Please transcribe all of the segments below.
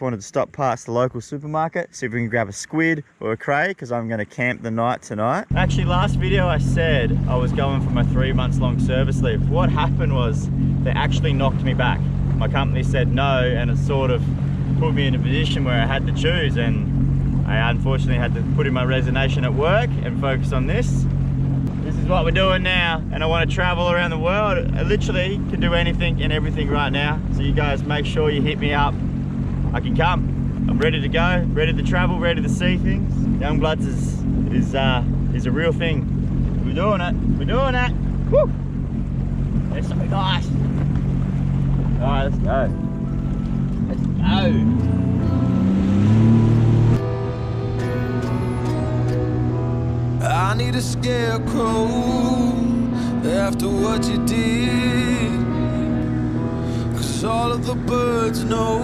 Wanted to stop past the local supermarket, see if we can grab a squid or a cray, because I'm going to camp the night tonight. Actually, last video I said I was going for my 3 months long service leave. What happened was they actually knocked me back. My company said no, and it sort of put me in a position where I had to choose, and I unfortunately had to put in my resignation at work and focus on this. This is what we're doing now, and I want to travel around the world. I literally can do anything and everything right now, so you guys make sure you hit me up. I can come. I'm ready to go, ready to travel, ready to see things. Youngbloods is a real thing. We're doing it. We're doing it. Woo! It's so nice. All right, let's go. Let's go. I need a scarecrow after what you did, 'cause all of the birds know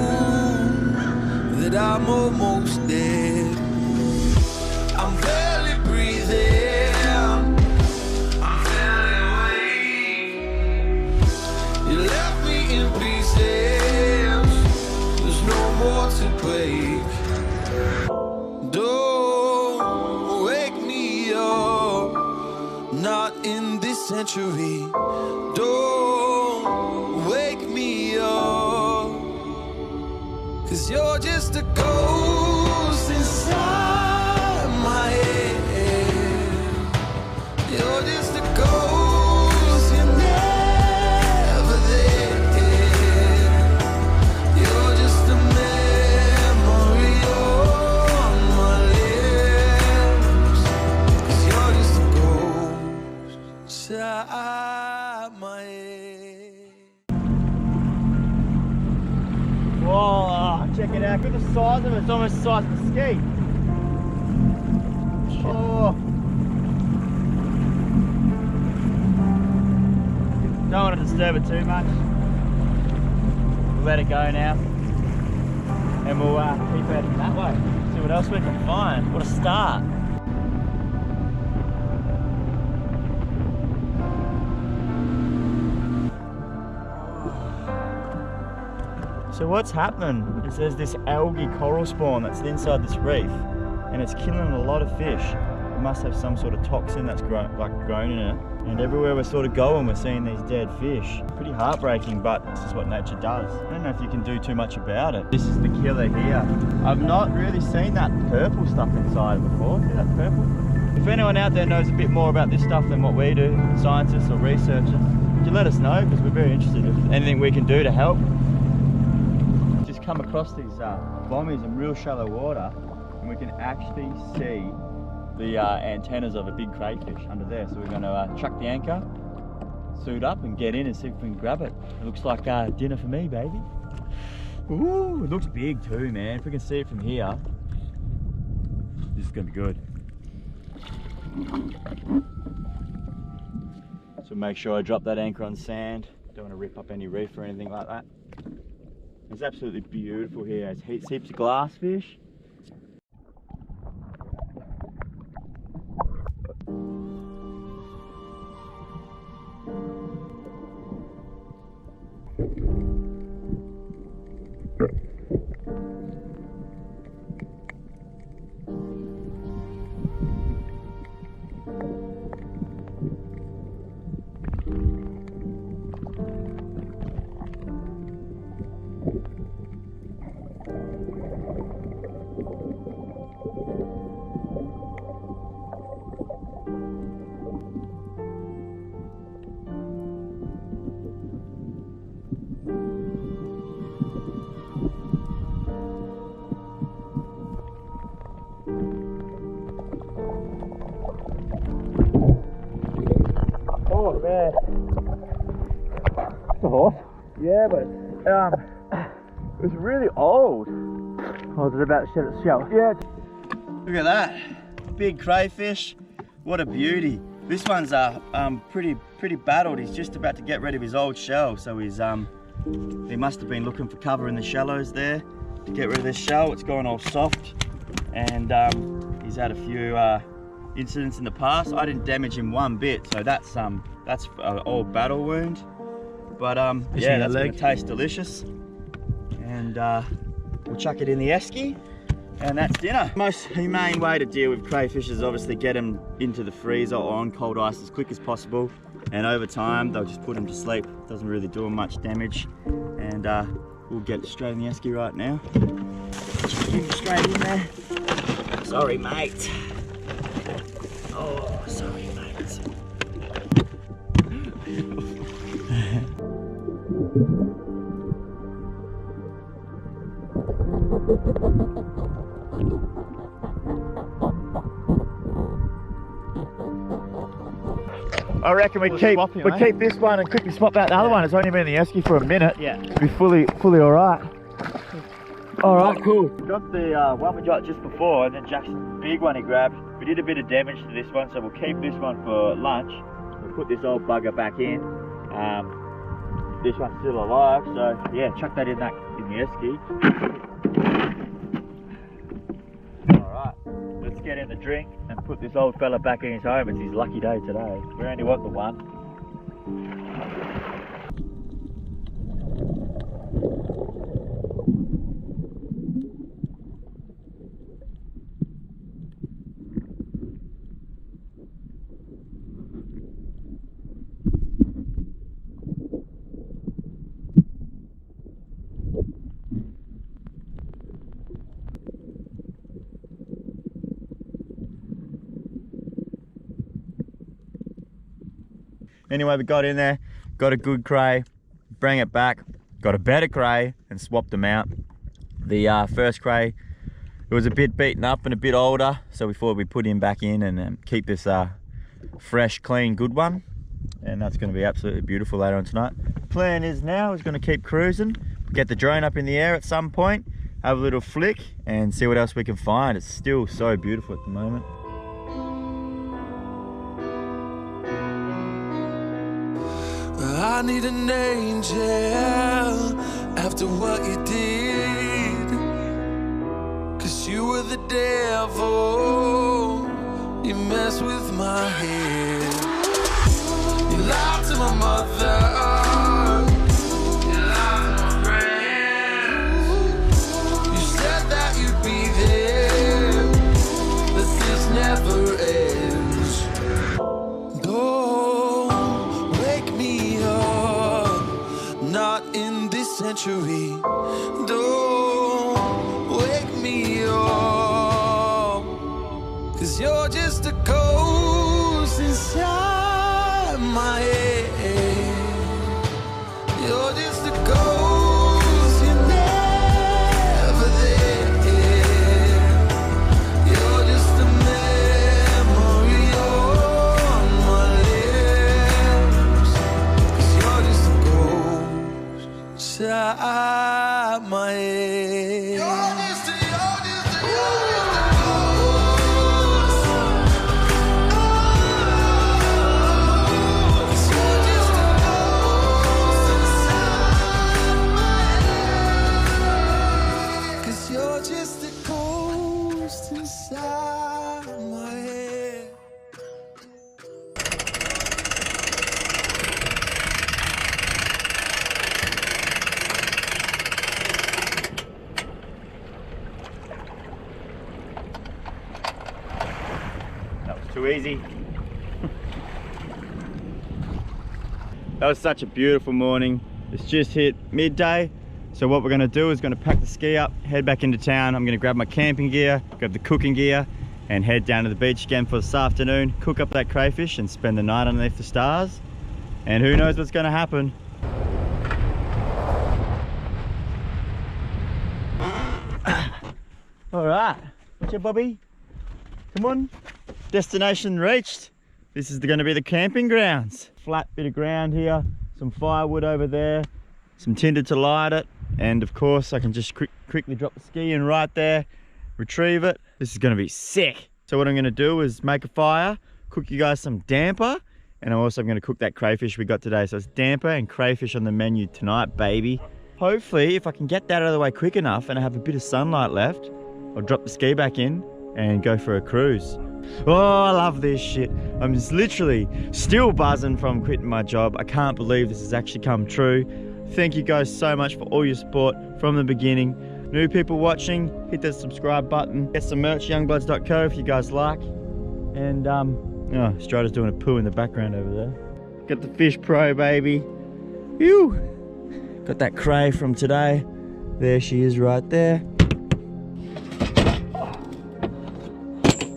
that I'm almost dead. I'm barely breathing, I'm barely awake. You left me in pieces, there's no more to break. Don't wake me up, not in this century. Don't wake me up, 'cause you're just a ghost inside my head. You're just a ghost, you're never there. You're just a memory on my lips, 'cause you're just a ghost inside my head. Whoa, check it out. Look at the size of it. It's almost the size of a ski. Oh. Don't want to disturb it too much. We'll let it go now. And we'll keep heading that way. See what else we can find. What a start. So what's happening is there's this algae coral spawn that's inside this reef, and it's killing a lot of fish. It must have some sort of toxin that's grown in it. And everywhere we're sort of going, we're seeing these dead fish. Pretty heartbreaking, but this is what nature does. I don't know if you can do too much about it. This is the killer here. I've not really seen that purple stuff inside before. See that purple? If anyone out there knows a bit more about this stuff than what we do, scientists or researchers, could you let us know? Because we're very interested if anything we can do to help. Come across these bommies in real shallow water, and we can actually see the antennas of a big crayfish under there. So we're going to chuck the anchor, suit up and get in and see if we can grab it. It looks like dinner for me, baby. Ooh, it looks big too, man. If we can see it from here, this is going to be good. So make sure I drop that anchor on sand. Don't want to rip up any reef or anything like that. It's absolutely beautiful here. It's heaps of glass fish. Oh man, it's a horse. Yeah, but it was really old. I was about to shed its shell. Yeah. Look at that, big crayfish. What a beauty. This one's pretty battled. He's just about to get rid of his old shell, so he's he must have been looking for cover in the shallows there to get rid of this shell. It's gone all soft, and he's had a few incidents in the past. I didn't damage him one bit, so that's an old battle wound. But yeah, that's gonna taste delicious. And we'll chuck it in the esky, and that's dinner. Most humane way to deal with crayfish is obviously get them into the freezer or on cold ice as quick as possible, and over time they'll just put them to sleep. Doesn't really do them much damage, and we'll get it straight in the esky right now. Chuck him straight in there. Sorry, mate. Oh, sorry, mate. I reckon we keep this one and quickly swap out the other one. It's only been in the esky for a minute. Yeah. To be fully all right. All right, cool. Got the one we got just before, and then Jackson's big one he grabbed. We did a bit of damage to this one, so we'll keep this one for lunch. We'll put this old bugger back in. This one's still alive, so yeah, chuck that in the esky. All right, let's get in the drink and put this old fella back in his home. It's his lucky day today. We only want the one. Anyway, we got in there, got a good cray, bring it back, got a better cray and swapped them out. The first cray, it was a bit beaten up and a bit older, so we thought we'd put him back in and keep this fresh, clean, good one. And that's going to be absolutely beautiful later on tonight. Plan is now is going to keep cruising, get the drone up in the air at some point, have a little flick and see what else we can find. It's still so beautiful at the moment. I need an angel after what you did, 'cause you were the devil, you messed with my head. You lied to my mother, you lied to my friends. You said that you'd be there, but this never ends. Not in this century. Don't wake me up, 'cause you're just a ghost inside my head. You're just a ghost, you're never there. You're just a memory on my lips, 'cause you're just a ghost inside my head. You're just a ghost. You're just a ghost inside my head. 'Cause you're just a ghost inside my head. Too easy. That was such a beautiful morning. It's just hit midday, so what we're going to do is going to pack the ski up, head back into town. I'm going to grab my camping gear, grab the cooking gear, and head down to the beach again for this afternoon, cook up that crayfish and spend the night underneath the stars, and who knows what's going to happen. All right, what's up, Bobby? Come on. Destination reached. This is going to be the camping grounds. Flat bit of ground here, some firewood over there, some tinder to light it, and of course I can just quickly drop the ski in right there, retrieve it. This is going to be sick. So what I'm going to do is make a fire, cook you guys some damper, and I'm also going to cook that crayfish we got today. So it's damper and crayfish on the menu tonight, baby. Hopefully, if I can get that out of the way quick enough and I have a bit of sunlight left, I'll drop the ski back in and go for a cruise. Oh, I love this shit. I'm just literally still buzzing from quitting my job. I can't believe this has actually come true. Thank you guys so much for all your support from the beginning. New people watching, hit the subscribe button. Get some merch, youngbloods.co if you guys like. And oh, Strider's doing a poo in the background over there. Got the Fish Pro, baby. Phew. Got that cray from today. There she is right there.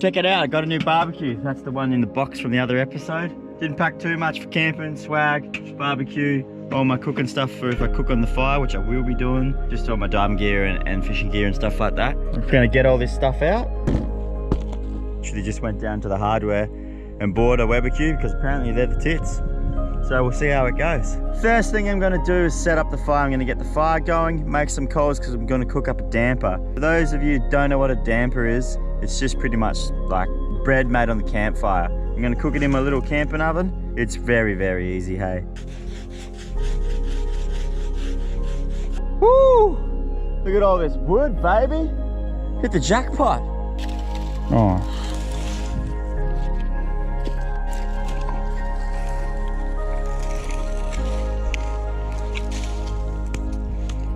Check it out, I got a new barbecue. That's the one in the box from the other episode. Didn't pack too much for camping, swag, barbecue, all my cooking stuff for if I cook on the fire, which I will be doing. Just all my diving gear and fishing gear and stuff like that. I'm gonna get all this stuff out. Actually just went down to the hardware and bought a Webbecue because apparently they're the tits. So we'll see how it goes. First thing I'm gonna do is set up the fire. I'm gonna get the fire going, make some coals because I'm gonna cook up a damper. For those of you who don't know what a damper is, it's just pretty much like bread made on the campfire. I'm gonna cook it in my little camping oven. It's very, very easy, hey. Woo! Look at all this wood, baby. Hit the jackpot. Oh.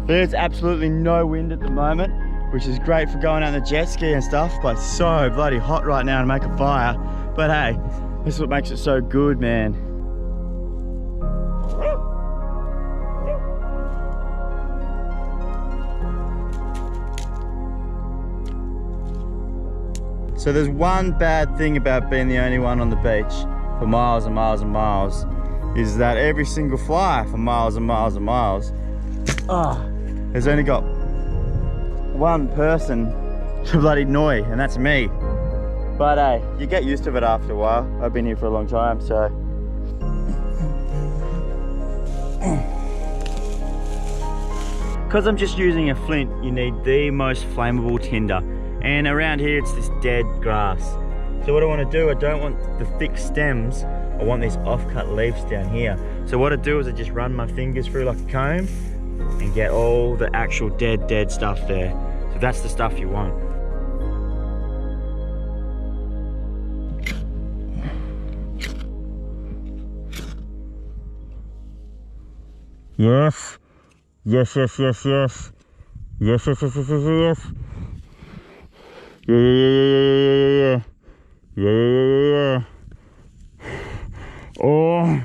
There's absolutely no wind at the moment, which is great for going out on the jet ski and stuff, but it's so bloody hot right now to make a fire. But hey, this is what makes it so good, man. So there's one bad thing about being the only one on the beach for miles and miles and miles, is that every single fly for miles and miles and miles, has only got one person to bloody annoy, and that's me. But hey, you get used to it after a while. I've been here for a long time, so. Because I'm just using a flint, you need the most flammable tinder. And around here, it's this dead grass. So what I want to do, I don't want the thick stems. I want these off-cut leaves down here. So what I do is I just run my fingers through like a comb and get all the actual dead stuff there. So that's the stuff you want. Yes. Yes, yes, yes, yes. Yes, yes, yes, yes, yes, yes. Yeah. Yeah. Oh.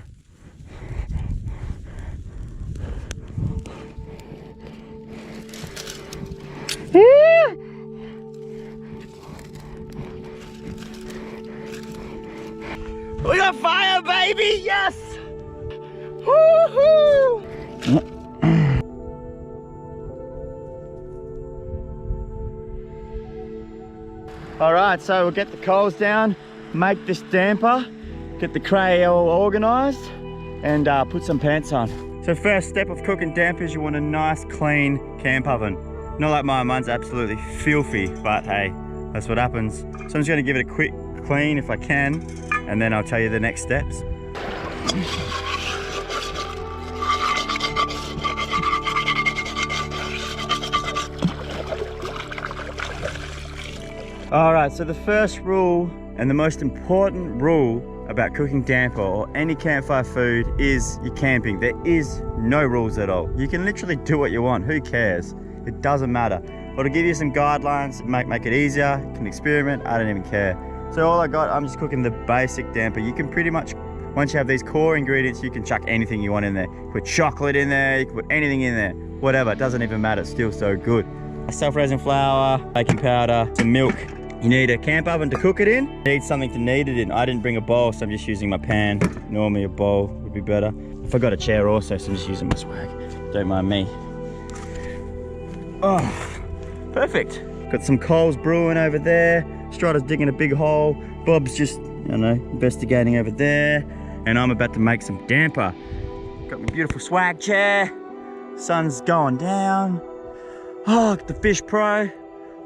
We got fire, baby! Yes! Woohoo! Alright, so we'll get the coals down, make this damper, get the cray all organised, and put some pants on. So first step of cooking dampers, you want a nice clean camp oven. Not like mine, mine's absolutely filthy, but hey, that's what happens. So I'm just gonna give it a quick clean if I can, and then I'll tell you the next steps. Alright, so the first rule and the most important rule about cooking damper or any campfire food is you're camping. There is no rules at all. You can literally do what you want, who cares? It doesn't matter. But to give you some guidelines, make it easier, you can experiment, I don't even care. So all I got, I'm just cooking the basic damper. You can pretty much, once you have these core ingredients, you can chuck anything you want in there. Put chocolate in there, you can put anything in there. Whatever, it doesn't even matter, it's still so good. Self-raising flour, baking powder, some milk. You need a camp oven to cook it in. You need something to knead it in. I didn't bring a bowl, so I'm just using my pan. Normally a bowl would be better. I forgot a chair also, so I'm just using my swag. Don't mind me. Oh, perfect. Got some coals brewing over there. Strider's digging a big hole. Bob's just, investigating over there. And I'm about to make some damper. Got my beautiful swag chair. Sun's going down. Oh, got the Fish Pro.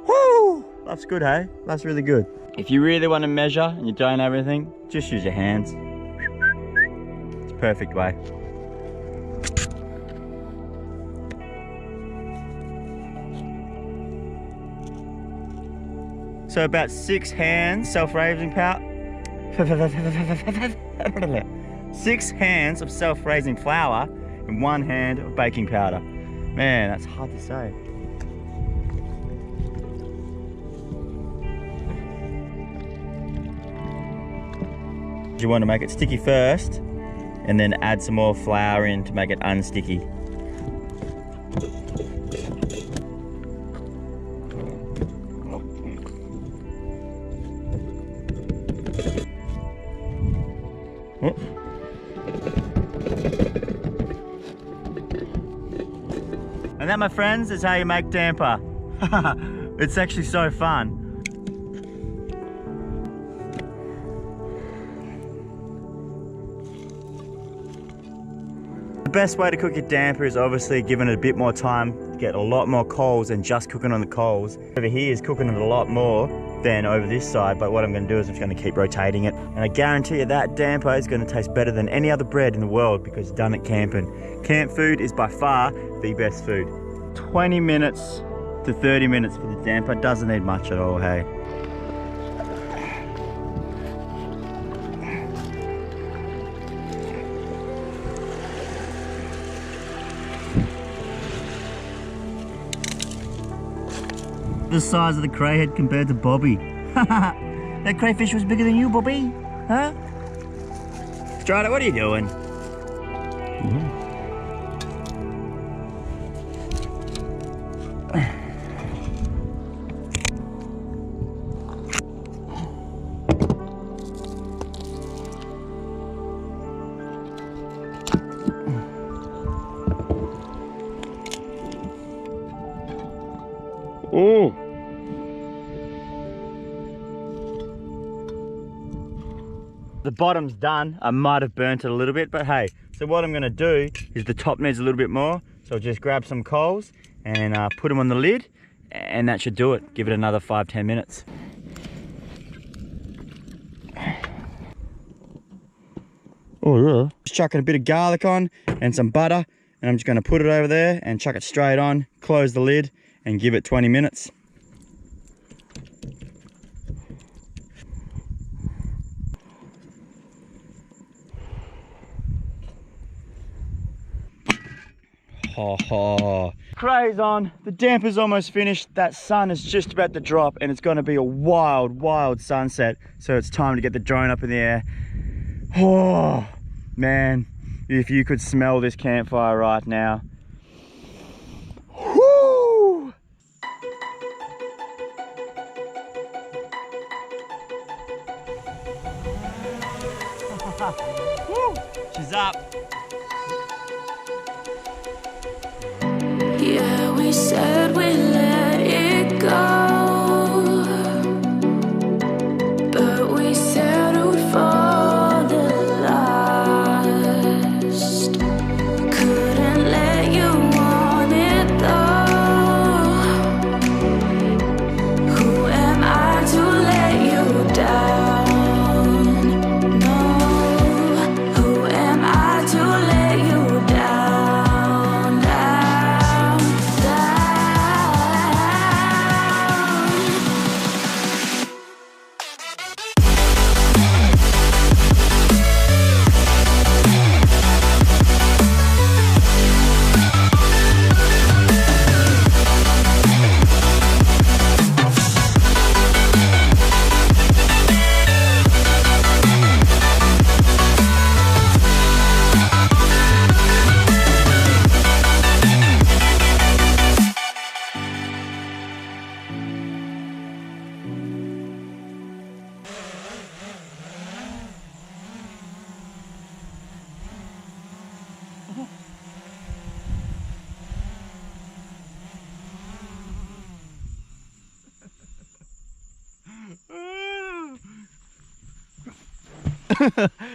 Woo! Life's good, hey? Life's really good. If you really want to measure and you don't have anything, just use your hands. It's a perfect way. So about 6 hands self-raising powder. 6 hands of self-raising flour and 1 hand of baking powder. Man, that's hard to say. You want to make it sticky first and then add some more flour in to make it unsticky. And that, my friends, is how you make damper. It's actually so fun. The best way to cook your damper is obviously giving it a bit more time to get a lot more coals than just cooking on the coals. Over here is cooking it a lot more than over this side, but what I'm going to do is I'm just going to keep rotating it. And I guarantee you that damper is going to taste better than any other bread in the world because it's done it camping. Camp food is by far the best food. 20 minutes to 30 minutes for the damper, doesn't need much at all, hey. The size of the crayhead compared to Bobby. That crayfish was bigger than you, Bobby. Huh? Strider, what are you doing? Oh. The bottom's done. I might have burnt it a little bit, but hey, so what I'm gonna do is the top needs a little bit more. So I'll just grab some coals and put them on the lid, and that should do it. Give it another 5-10 minutes. Oh yeah. Just chucking a bit of garlic on and some butter, and I'm just gonna put it over there and chuck it straight on, close the lid, and give it 20 minutes. Ho ho. Cray's on, the damper's almost finished, that sun is just about to drop, and it's gonna be a wild, wild sunset. So it's time to get the drone up in the air. Oh, man, if you could smell this campfire right now. Woo! She's up. Yeah, we said we let it go, but we settled for the last. Couldn't let you want it though. Who am I to let you down? No, who am I to let you down?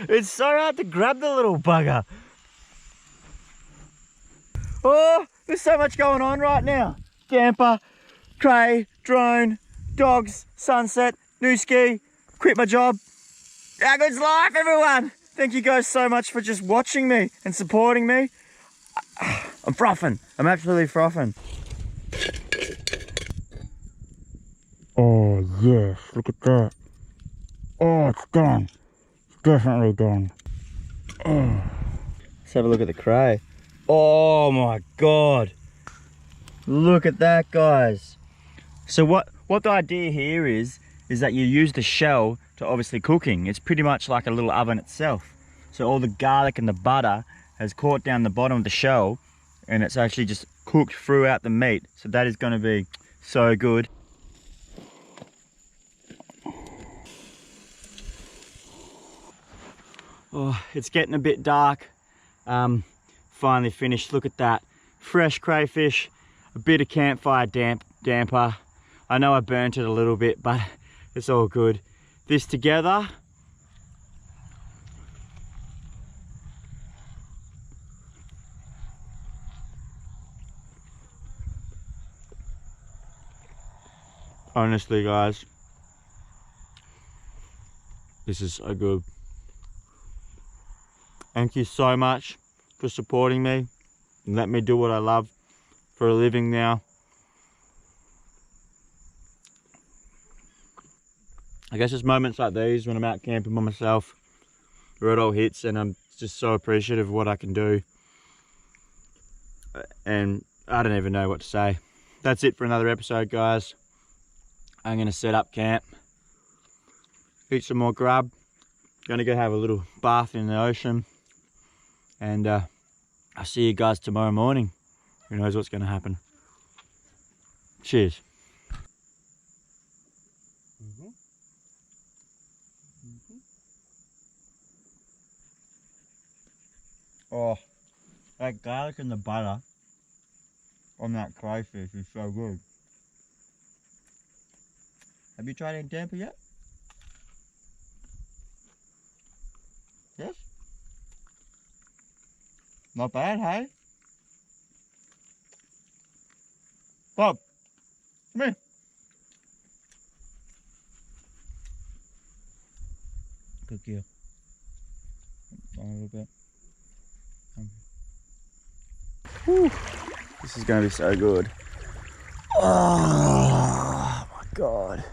It's so hard to grab the little bugger. Oh, there's so much going on right now. Damper, cray, drone, dogs, sunset, new ski, quit my job. How good's life, everyone? Thank you guys so much for just watching me and supporting me. I'm frothing. I'm absolutely frothing. Oh yes, look at that. Oh, it's done. It's definitely done. Oh. Let's have a look at the cray. Oh my God. Look at that, guys. So what the idea here is is that you use the shell to obviously cooking. It's pretty much like a little oven itself. So all the garlic and the butter has caught down the bottom of the shell, and it's actually just cooked throughout the meat. So that is going to be so good. Oh, it's getting a bit dark. Finally finished. Look at that. Fresh crayfish, a bit of campfire damper. I know I burnt it a little bit, but it's all good. This together. Honestly, guys, this is so good. Thank you so much for supporting me and let me do what I love for a living now. I guess it's moments like these when I'm out camping by myself where it all hits, and I'm just so appreciative of what I can do. And I don't even know what to say. That's it for another episode, guys. I'm going to set up camp, eat some more grub, going to go have a little bath in the ocean, and I'll see you guys tomorrow morning. Who knows what's going to happen. Cheers. Oh, that garlic and the butter on that crayfish is so good. Have you tried any damper yet? Yes? Not bad, hey? Bob, come here. Cook you. A little bit. Whew. This is going to be so good. Oh my God.